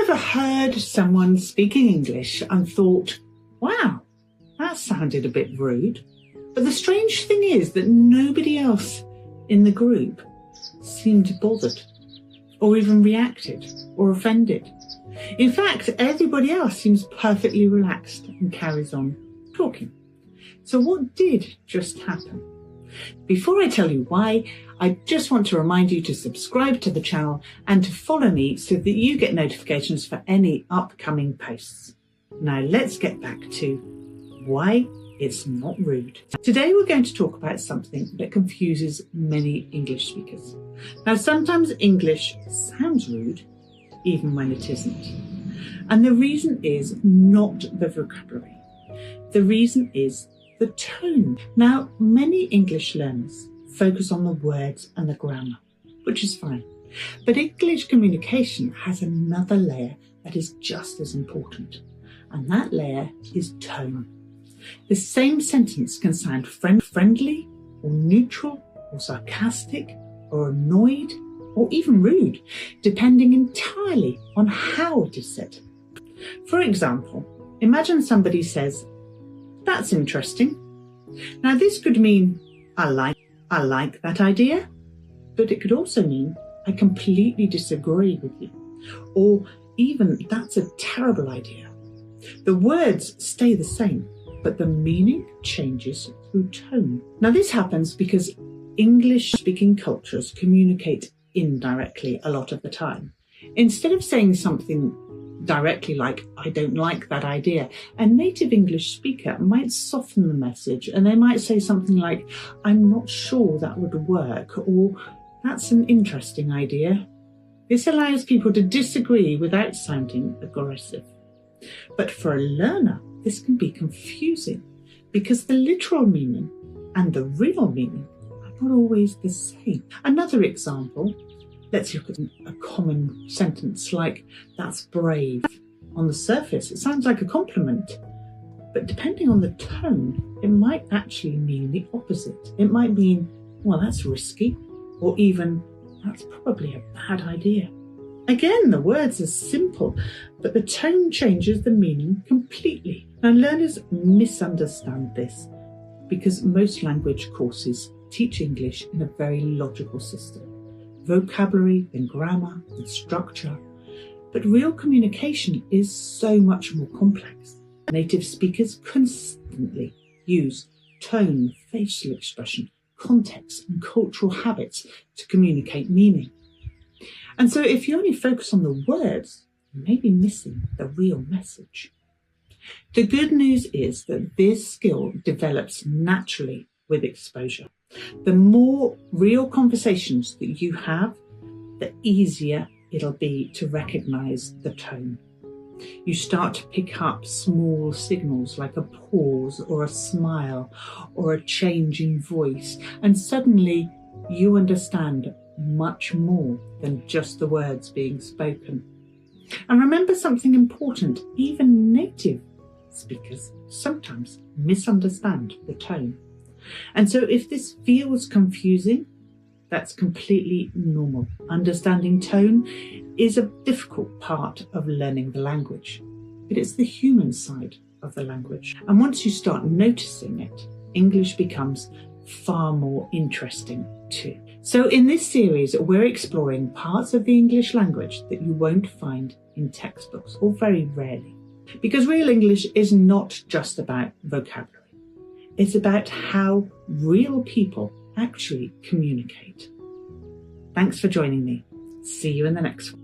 ever heard someone speaking English and thought, wow, that sounded a bit rude? But the strange thing is that nobody else in the group seemed bothered or even reacted or offended. In fact, everybody else seems perfectly relaxed and carries on talking. So what did just happen? Before I tell you why, I just want to remind you to subscribe to the channel and to follow me so that you get notifications for any upcoming posts. Now let's get back to why it's not rude. Today we're going to talk about something that confuses many English speakers. Now sometimes English sounds rude even when it isn't. And the reason is not the vocabulary. The reason is the tone. Now, many English learners focus on the words and the grammar, which is fine. But English communication has another layer that is just as important, and that layer is tone. The same sentence can sound friendly or neutral or sarcastic or annoyed or even rude, depending entirely on how it is said. For example, imagine somebody says, "That's interesting." Now this could mean, I like that idea, but it could also mean, I completely disagree with you, or even, that's a terrible idea. The words stay the same, but the meaning changes through tone. Now this happens because English-speaking cultures communicate indirectly a lot of the time. Instead of saying something directly like, "I don't like that idea," a native English speaker might soften the message and they might say something like, "I'm not sure that would work," or "That's an interesting idea." This allows people to disagree without sounding aggressive. But for a learner, this can be confusing because the literal meaning and the real meaning are not always the same. Another example, let's look at a common sentence like, "That's brave." On the surface, it sounds like a compliment, but depending on the tone, it might actually mean the opposite. It might mean, "Well, that's risky," or even, "That's probably a bad idea." Again, the words are simple, but the tone changes the meaning completely. Now, learners misunderstand this because most language courses teach English in a very logical system. Vocabulary, then grammar, then structure. But real communication is so much more complex. Native speakers constantly use tone, facial expression, context, and cultural habits to communicate meaning. And so if you only focus on the words, you may be missing the real message. The good news is that this skill develops naturally with exposure. The more real conversations that you have, the easier it'll be to recognize the tone. You start to pick up small signals like a pause or a smile or a change in voice, and suddenly you understand much more than just the words being spoken. And remember something important, even native speakers sometimes misunderstand the tone. And so if this feels confusing, that's completely normal. Understanding tone is a difficult part of learning the language, but it's the human side of the language. And once you start noticing it, English becomes far more interesting too. So in this series, we're exploring parts of the English language that you won't find in textbooks, or very rarely. Because real English is not just about vocabulary. It's about how real people actually communicate. Thanks for joining me. See you in the next one.